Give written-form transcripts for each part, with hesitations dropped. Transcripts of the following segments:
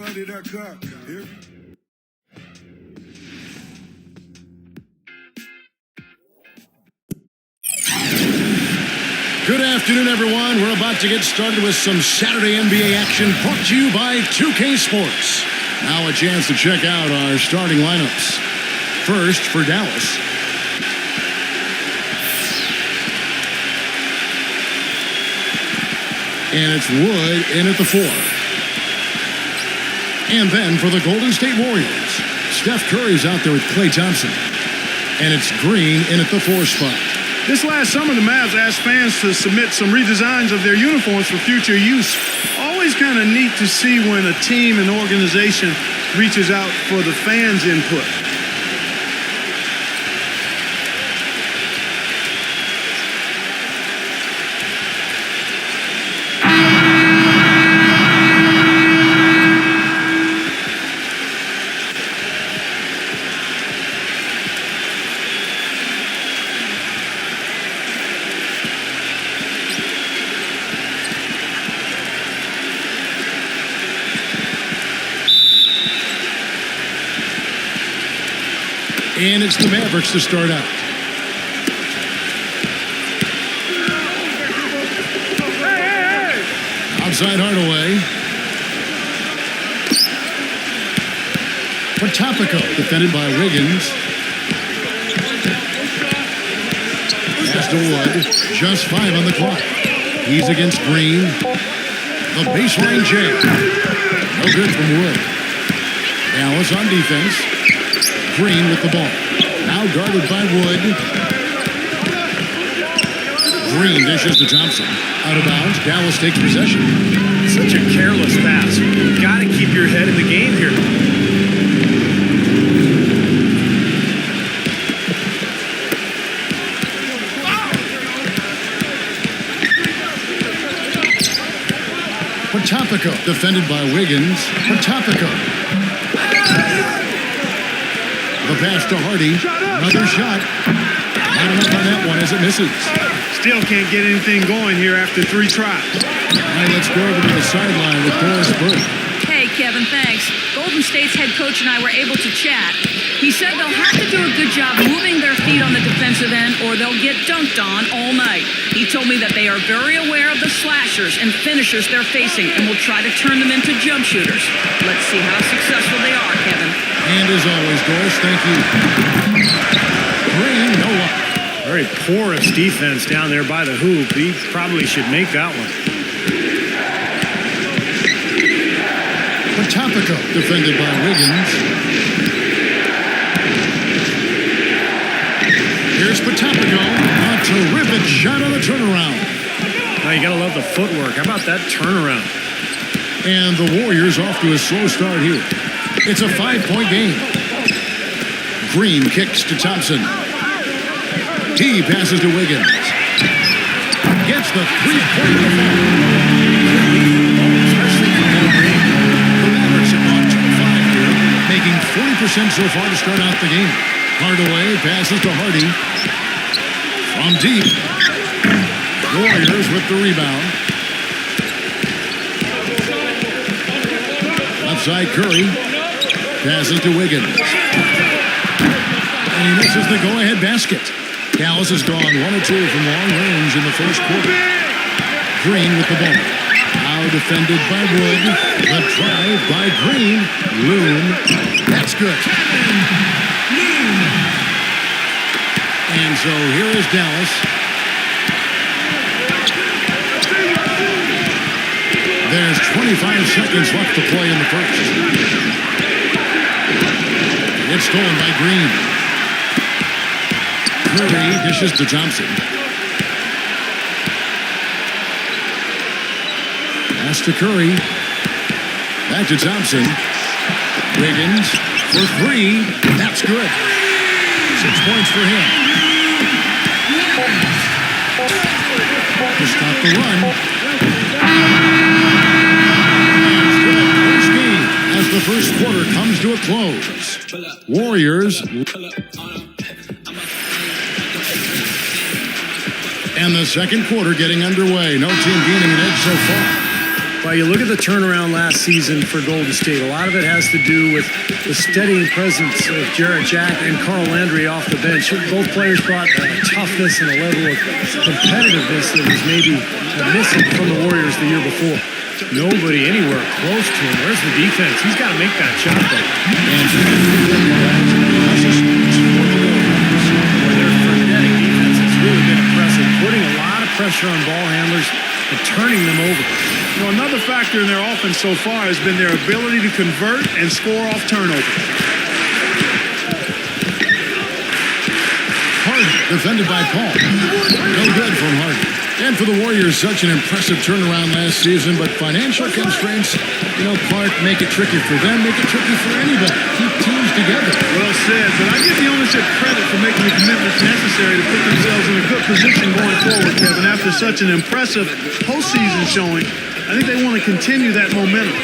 quality of that car. Here. Good afternoon, everyone. We're about to get started with some Saturday NBA action brought to you by 2K Sports. Now a chance to check out our starting lineups. First, for Dallas. And it's Wood in at the 4. And then for the Golden State Warriors, Steph Curry's out there with Klay Thompson. And it's Green in at the 4 spot. This last summer, the Mavs asked fans to submit some redesigns of their uniforms for future use. Always kind of neat to see when a team and organization reaches out for the fans' input. And it's the Mavericks to start out. Outside Hardaway. Potapico, defended by Wiggins. Pass to Wood. Just 5 on the clock. He's against Green. The baseline jam. No good from Wood. Dallas on defense. Green with the ball. Now guarded by Wood. Green dishes to Thompson. Out of bounds. Dallas takes possession. Such a careless pass. You've got to keep your head in the game here. Potapico, defended by Wiggins. Potapico. The pass to Hardy. Another shot. Not enough on that one as it misses. Still can't get anything going here after 3 tries. All right, let's go over to the sideline with Doris Burke. Hey, Kevin, thanks. Golden State's head coach and I were able to chat. He said they'll have to do a good job moving their feet on the defensive end or they'll get dunked on all night. He told me that they are very aware of the slashers and finishers they're facing and will try to turn them into jump shooters. Let's see how successful they are, Kevin. And as always, Doris, thank you. Green, no luck. Very porous defense down there by the hoop. He probably should make that one. Potapico, defended by Wiggins. Here's Potapico. A terrific shot on the turnaround. Now you gotta love the footwork. How about that turnaround? And the Warriors off to a slow start here. It's a 5-point game. Green kicks to Thompson. He passes to Wiggins. Gets the 3-point defense. Especially from the Green. The Mavericks have gone 2-5 here, making 40% so far to start out the game. Hardaway passes to Hardy. From deep. Warriors with the rebound. Left side Curry. Passes to Wiggins. And he misses the go-ahead basket. Dallas has gone 1 or 2 from long range in the first quarter. Green with the ball. Now defended by Wood. The drive by Green. Loon. That's good. And so here is Dallas. There's 25 seconds left to play in the first. It's stolen by Green. Curry dishes to Thompson. Pass to Curry. Back to Thompson. Wiggins for 3. That's good. 6 points for him. To stop the run. First game as the first quarter comes to a close. Warriors. And the second quarter getting underway. No team gaining an edge so far. Well, you look at the turnaround last season for Golden State. A lot of it has to do with the steadying presence of Jarrett Jack and Carl Landry off the bench. Both players brought a toughness and a level of competitiveness that was maybe missing from the Warriors the year before. Nobody anywhere close to him. Where's the defense? He's got to make that shot, though. Their frenetic defense has really been impressive, putting a lot of pressure on ball handlers and turning them over. You know, another factor in their offense so far has been their ability to convert and score off turnovers. Harden, defended by Paul. No good from Harden. And for the Warriors, such an impressive turnaround last season, but financial constraints, Clark, make it tricky for them, make it tricky for anybody. Keep teams together. Well said, but I give the ownership credit for making the commitments necessary to put themselves in a good position going forward, Kevin. After such an impressive postseason showing, I think they want to continue that momentum.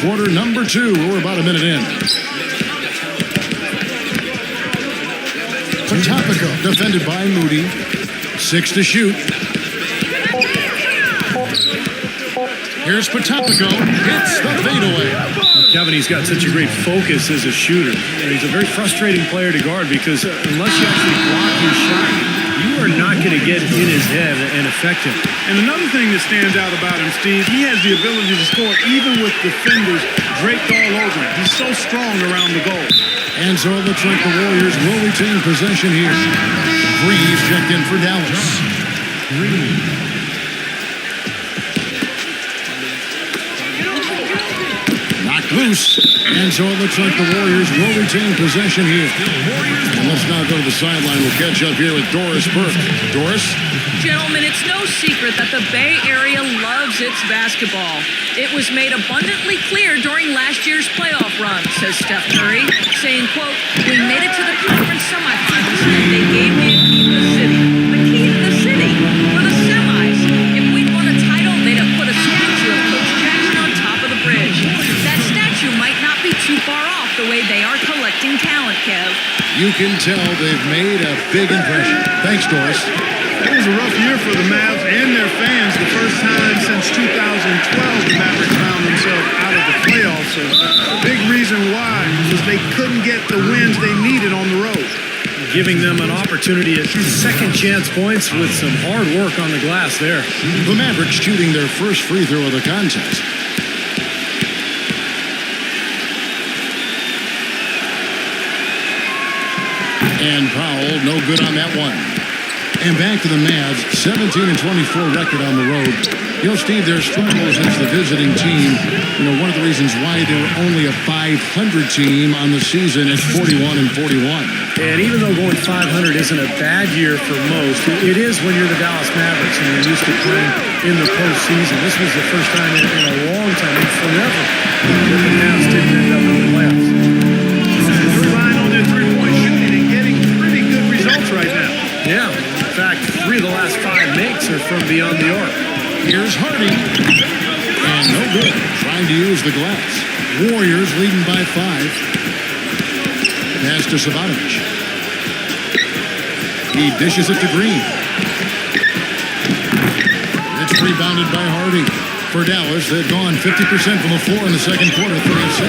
Quarter number 2. We're about a minute in. Potapico, defended by Moody. 6 to shoot. Here's Potapico. Hits the fadeaway. Kevin, he's got such a great focus as a shooter. And he's a very frustrating player to guard because unless you actually block his shot, you are not going to get in his head and affect him. And another thing that stands out about him, Steve, he has the ability to score even with defenders draped all over him. He's so strong around the goal. And so it looks like the Warriors will retain possession here. Breeze checked in for Dallas. Knocked loose. And so it looks like the Warriors will retain possession here. And let's now go to the sideline. We'll catch up here with Doris Burke. Doris? Gentlemen, it's no secret that the Bay Area loves its basketball. It was made abundantly clear during last year's playoff run, says Steph Curry, saying, quote, "We made it to the conference semifinals and they gave me a key to the city." The key to the city for the semis. If we'd won a title, they'd have put a statue of Coach Jackson on top of the bridge. That statue might not be too far off the way they are collecting talent, Kev. You can tell they've made a big impression. Thanks, Doris. It was a rough year for the Mavs and their fans. The first time since 2012 the Mavericks found themselves out of the playoffs. So a big reason why was they couldn't get the wins they needed on the road. Giving them an opportunity at second chance points with some hard work on the glass there. The Mavericks shooting their first free throw of the contest. And Powell, no good on that one. And back to the Mavs, 17-24 record on the road. Steve, their struggles as the visiting team. One of the reasons why they were only a 500 team on the season at 41-41. And even though going 500 isn't a bad year for most, it is when you're the Dallas Mavericks and you're used to playing in the postseason. This was the first time in a long time, in forever, that the Mavs didn't end up in the playoffs. They're relying on their three-point shooting and getting pretty good results right now. Yeah. In fact, 3 of the last 5 makes are from beyond the arc. Here's Hardy. And no good. Trying to use the glass. Warriors leading by 5. Pass to Savanovic. He dishes it to Green. It's rebounded by Hardy. For Dallas, they've gone 50% from the floor in the second quarter, 3 of 6.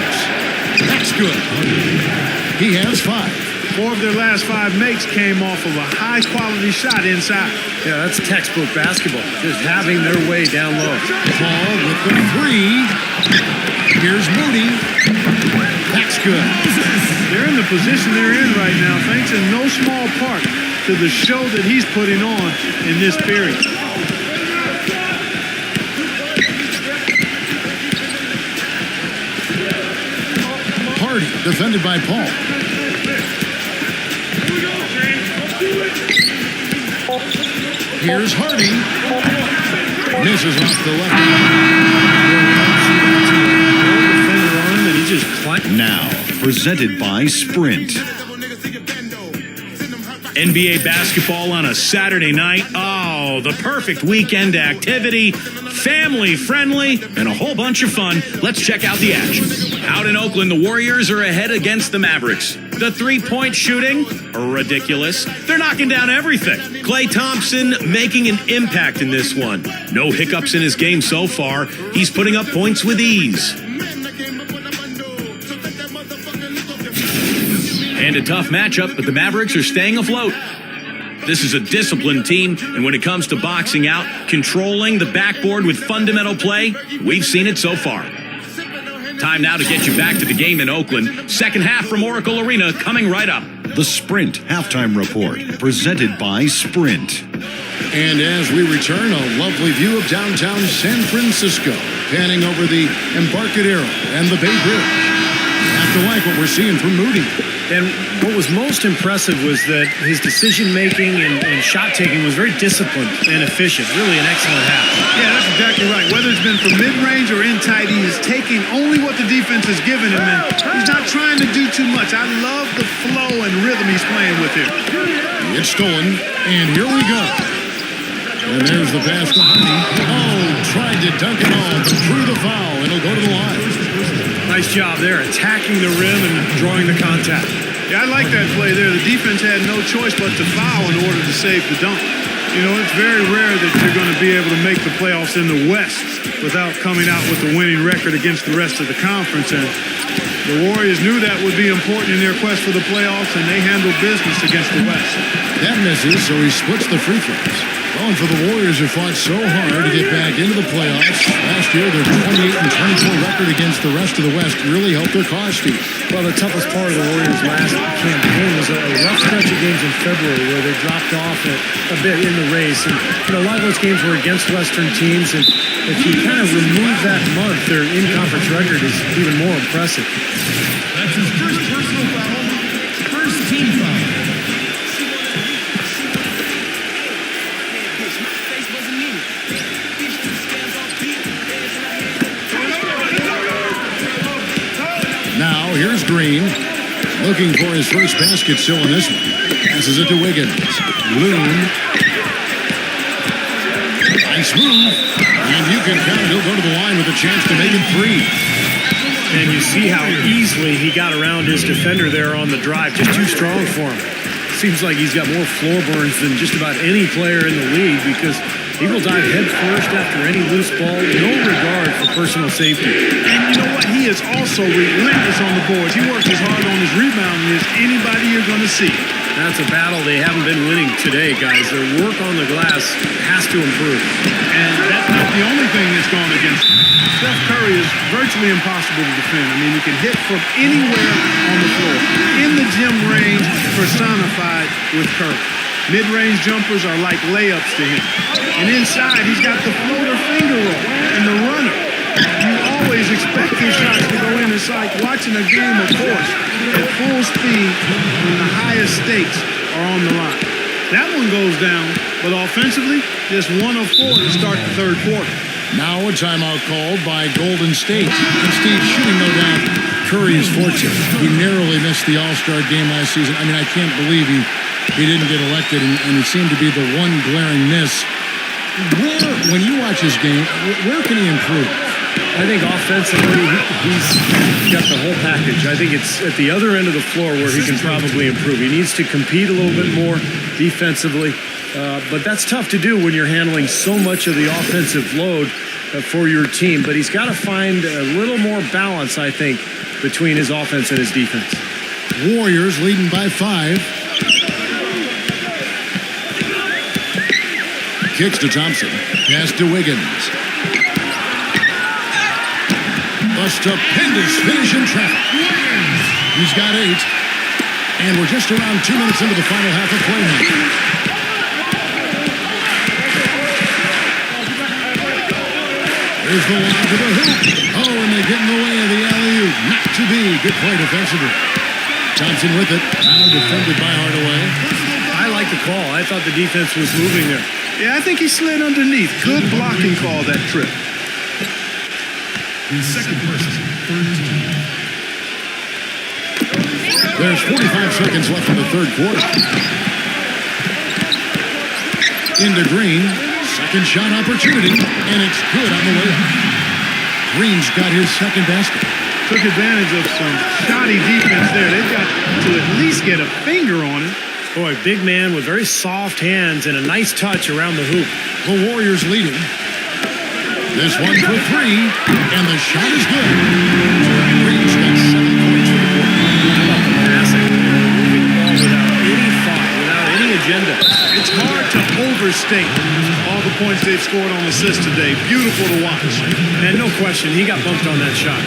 That's good. He has 5. 4 of their last 5 makes came off of a high-quality shot inside. Yeah, that's textbook basketball. Just having their way down low. Paul with the 3. Here's Moody. That's good. They're in the position they're in right now, thanks in no small part to the show that he's putting on in this period. Hardy, defended by Paul. Here's Hardy. Misses off the left. Now, presented by Sprint. NBA basketball on a Saturday night. Oh, the perfect weekend activity. Family friendly and a whole bunch of fun. Let's check out the action. Out in Oakland, the Warriors are ahead against the Mavericks. The three-point shooting, ridiculous. They're knocking down everything. Klay Thompson making an impact in this one. No hiccups in his game so far. He's putting up points with ease. And a tough matchup, but the Mavericks are staying afloat. This is a disciplined team, and when it comes to boxing out, controlling the backboard with fundamental play, we've seen it so far. Time now to get you back to the game in Oakland. Second half from Oracle Arena coming right up. The Sprint Halftime Report, presented by Sprint. And as we return, a lovely view of downtown San Francisco, panning over the Embarcadero and the Bay Bridge. Have to like what we're seeing from Moody. And what was most impressive was that his decision-making and shot-taking was very disciplined and efficient. Really an excellent half. Yeah, that's exactly right. Whether it's been from mid-range or in tight, he is taking only what the defense has given him, and he's not trying to do too much. I love the flow and rhythm he's playing with here. It's stolen, and here we go. And there's the pass to Honey. Oh, tried to dunk it on, but through the foul. It'll go to the line. Nice job there, attacking the rim and drawing the contact. Yeah, I like that play there. The defense had no choice but to foul in order to save the dunk. You know, it's very rare that you're going to be able to make the playoffs in the West without coming out with a winning record against the rest of the conference. And the Warriors knew that would be important in their quest for the playoffs, and they handled business against the West. That misses, so he splits the free throws. Well, and for the Warriors who fought so hard to get back into the playoffs, last year their 28-24 record against the rest of the West really helped their cause, Steve. Well, the toughest part of the Warriors' last campaign was a rough stretch of games in February where they dropped off a bit in the race. And you know, a lot of those games were against Western teams, and if you kind of remove that month, their in-conference record is even more impressive. That's his first personal foul, first team foul. Now, here's Green, looking for his first basket still in this one. Passes it to Wiggins. Loon. Nice move. And you can count. He'll go to the line with a chance to make it three. And you see how easily he got around his defender there on the drive. Just too strong for him. Seems like he's got more floor burns than just about any player in the league because he will dive head first after any loose ball. No regard for personal safety. And you know what? He is also relentless on the boards. He works as hard on his rebounding as anybody you're going to see. That's a battle they haven't been winning today, guys. Their work on the glass has to improve. And that's not the only thing that's gone against him. Steph Curry is virtually impossible to defend. I mean, you can hit from anywhere on the floor. In the gym range, personified with Curry. Mid-range jumpers are like layups to him. And inside, he's got the floater finger roll and the runner. You always expect these shots to go in. It's like watching a game of course at full speed when the highest stakes are on the line. That one goes down, but offensively, just 1 of 4 to start the third quarter. Now a timeout called by Golden State. And Steve, shooting no doubt, Curry is fortunate. He narrowly missed the All-Star game last season. I mean, I can't believe he didn't get elected, and it seemed to be the one glaring miss. When you watch his game, where can he improve? I think offensively, he's got the whole package. I think it's at the other end of the floor where he can probably improve. He needs to compete a little bit more defensively, but that's tough to do when you're handling so much of the offensive load for your team. But he's got to find a little more balance, I think, between his offense and his defense. Warriors leading by 5. Kicks to Thompson. Pass to Wiggins. A stupendous finish in traffic. He's got 8. And we're just around 2 minutes into the final half of play now. There's the line to the hoop. Oh, and they get in the way of the alley-oop. Not to be. Good play defensively. Thompson with it. Now defended by Hardaway. I like the call. I thought the defense was moving there. Yeah, I think he slid underneath. Good blocking call that trip. The second person, 13. There's 45 seconds left in the third quarter. Into Green. Second shot opportunity. And it's good on the way up. Green's got his second basket. took advantage of some shoddy defense there. They've got to at least get a finger on it. Boy, big man with very soft hands and a nice touch around the hoop. The Warriors leading. This one for three, and the shot is good. Green's got 7 points for the quarter. How about the passing? Moving the ball without any thought, without any agenda. It's hard to overstate all the points they've scored on assists today. Beautiful to watch. And no question, he got bumped on that shot.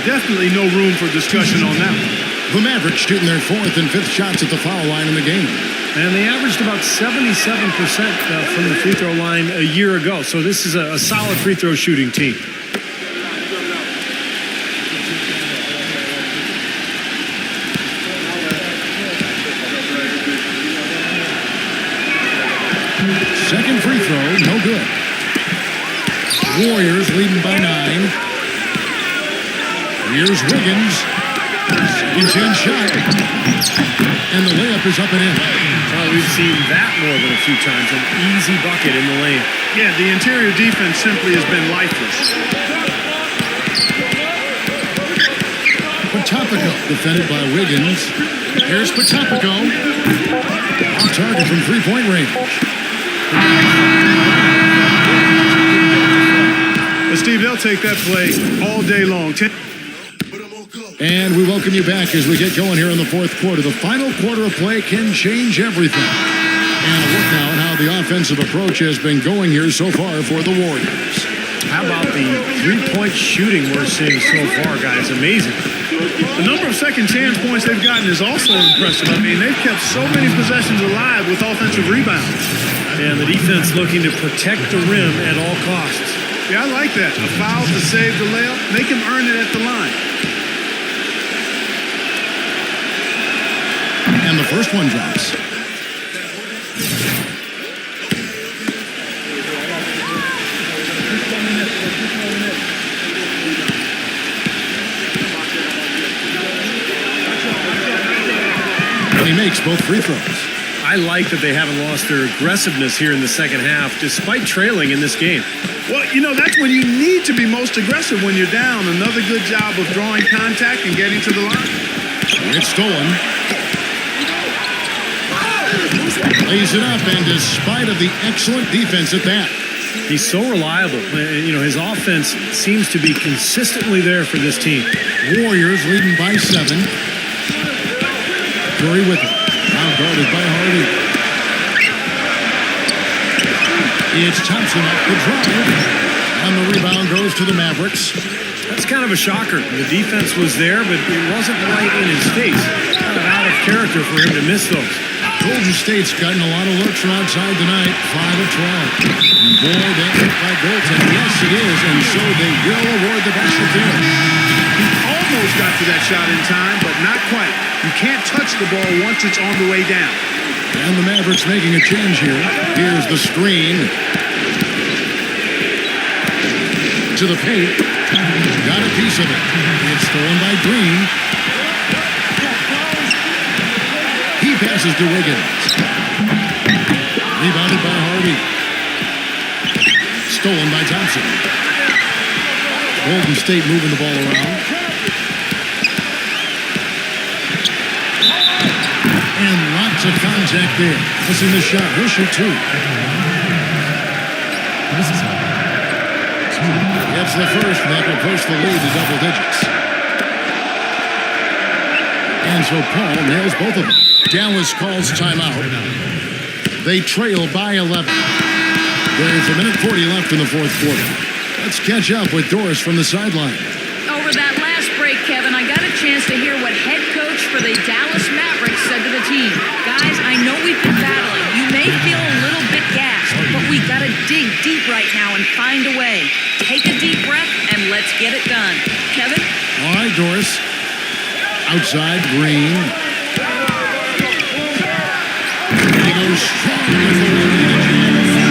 Definitely no room for discussion on that one. The Mavericks shooting their 4th and 5th shots at the foul line in the game. And they averaged about 77% from the free throw line a year ago. So this is a solid free throw shooting team. Second free throw, no good. Warriors leading by 9. Here's Wiggins. Second chance shot. And the layup is up and in. Well, we've seen that more than a few times. An easy bucket in the lane. Yeah, the interior defense simply has been lifeless. Potapico defended by Wiggins. Here's Potapico. Off target from three-point range. But Steve, they'll take that play all day long. And we welcome you back as we get going here in the 4th quarter. The final quarter of play can change everything. And a look now at how the offensive approach has been going here so far for the Warriors. How about the three-point shooting we're seeing so far, guys? Amazing. The number of second chance points they've gotten is also impressive. I mean, they've kept so many possessions alive with offensive rebounds. And the defense looking to protect the rim at all costs. Yeah, I like that. A foul to save the layup. Make him earn it at the line. And the first one drops. And he makes both free throws. I like that they haven't lost their aggressiveness here in the second half, despite trailing in this game. Well, you know, that's when you need to be most aggressive when you're down. Another good job of drawing contact and getting to the line. It's stolen. Lays it up, and despite of the excellent defense at that. He's so reliable. You know, his offense seems to be consistently there for this team. Warriors leading by 7. Curry with it. Now guarded by Hardy. It's Thompson up the drive. And the rebound goes to the Mavericks. That's kind of a shocker. The defense was there, but it wasn't right in his face. Kind of out of character for him to miss those. Golden State's gotten a lot of looks from outside tonight. 5 of 12. And boy, that hit by Bolton. Yes, it is. And so they will award the basket there. He almost got to that shot in time, but not quite. You can't touch the ball once it's on the way down. And the Mavericks making a change here. Here's the screen. To the paint. Got a piece of it. It's stolen by Green. He passes to Wiggins. Rebounded by Hardy. Stolen by Thompson. Golden State moving the ball around. And lots of contact there. Missing the shot. He'll shoot 2. It's the first, and that will push the lead to double digits. And so Paul nails both of them. Dallas calls timeout. They trail by 11. There's a minute 40 left in the 4th quarter. Let's catch up with Doris from the sideline. Over that last break, Kevin, I got a chance to hear what head coach for the Dallas Mavericks said to the team. Guys, I know we've been battling. You may feel a little bit gassed, but we got to dig deep right now and find a way. Take a deep breath and let's get it done. Kevin? All right, Doris. Outside, Green. And he goes strong with the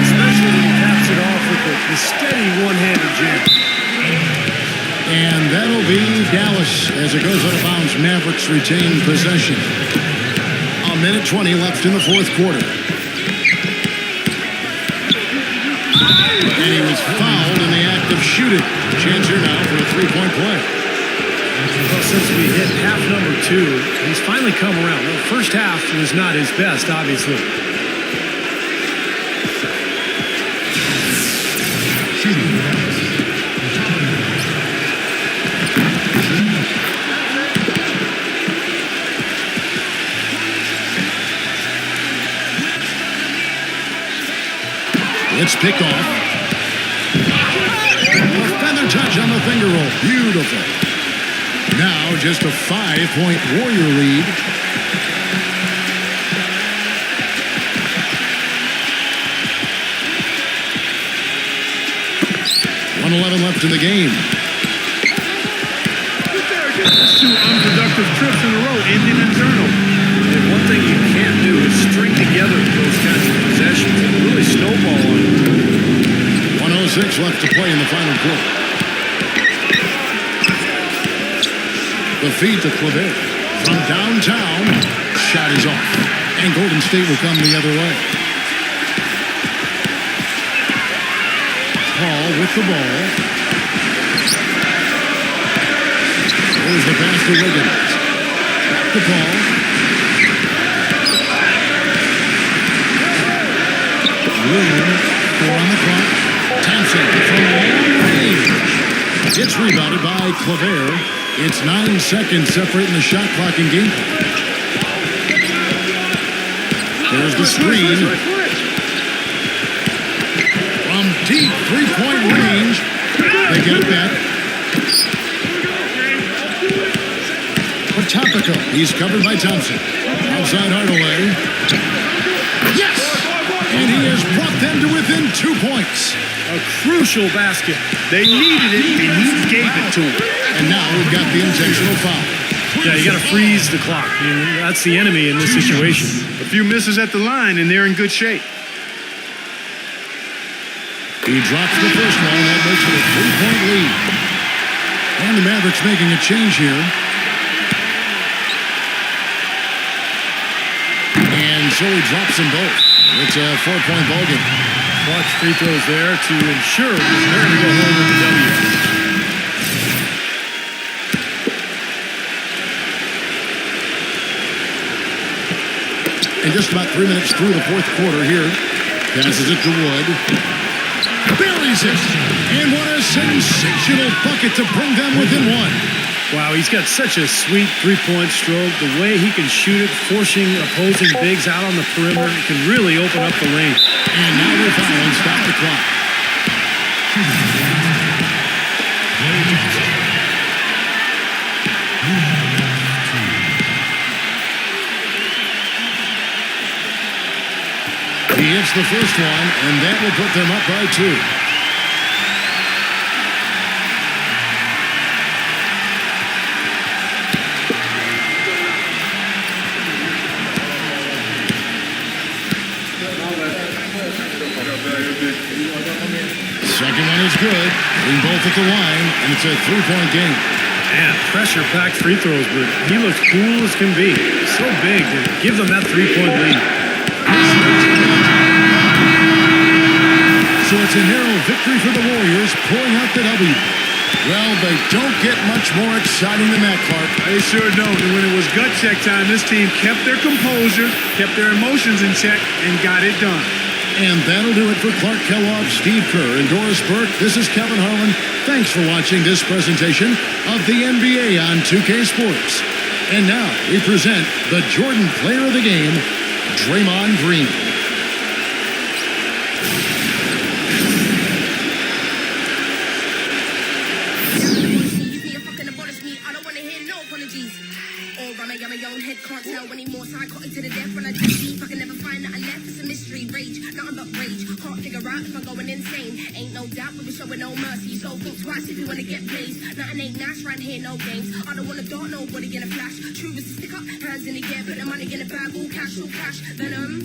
Especially when he caps it off with the steady one-handed jam. And that'll be Dallas as it goes out of bounds. Mavericks retain possession. A minute 20 left in the 4th quarter. And he was fouled in the act effective shooting. Chance here now for a three-point play. Well, since we hit half number 2, he's finally come around. The first half was not his best, obviously. It's picked off. A feather touch on the finger roll. Beautiful. Now just a 5-point Warrior lead. .111 left in the game. That's 2 unproductive trips in a row, ending in turnover. And one thing you can't do is string together those kinds of possessions and really snowball on them. 1:06 left to play in the final quarter. The feed to Claver. From downtown, shot is off. And Golden State will come the other way. Paul with the ball. There's the pass to Wiggins. Back to Paul. Room, 4 on the clock. Thompson from long range. It's rebounded by Claver. It's 9 seconds separating the shot clock and game clock. There's the screen. From deep three-point range. They get it back. Topico. He's covered by Thompson. Outside Hardaway. Yes! And he has brought them to within 2 points. A crucial basket. They needed it, and he gave it to them. And now we've got the intentional foul. Yeah, you got to freeze the clock. I mean, that's the enemy in this situation. A few misses at the line, and they're in good shape. He drops the first one. That makes it a 3-point lead. And the Mavericks making a change here. And so he drops them both. It's a 4-point ball game. Watch free throws there to ensure that they're going to go home with the W. And just about 3 minutes through the fourth quarter here. Passes it to Wood. Buries it. And what a sensational bucket to bring them within 1. Wow, he's got such a sweet three-point stroke. The way he can shoot it, forcing opposing bigs out on the perimeter, can really open up the lane. And now they foul and stop the clock. He hits the first one, and that will put them up by 2. Second one is good. Hitting both at the line, and it's a 3-point game. Man, pressure-packed free throws, but he looks cool as can be. So big to give them that 3-point lead. So it's a narrow victory for the Warriors, pulling out the W. Well, they don't get much more exciting than that, Clark. They sure don't. And when it was gut check time, this team kept their composure, kept their emotions in check, and got it done. And that'll do it for Clark Kellogg, Steve Kerr, and Doris Burke. This is Kevin Harlan. Thanks for watching this presentation of the NBA on 2K Sports. And now we present the Jordan Player of the Game, Draymond Green. Can't tell anymore, psychotic to the death when I dig deep. I can never find nothing left. It's a mystery, rage, nothing but rage. Can't figure out if I'm going insane. Ain't no doubt, but we're showing no mercy. So think twice if you wanna get blazed. Nothing ain't nice round here, no games. I don't wanna dart nobody in a flash. True is to stick up, hands in the air, put the money in the bag, all cash, Venom.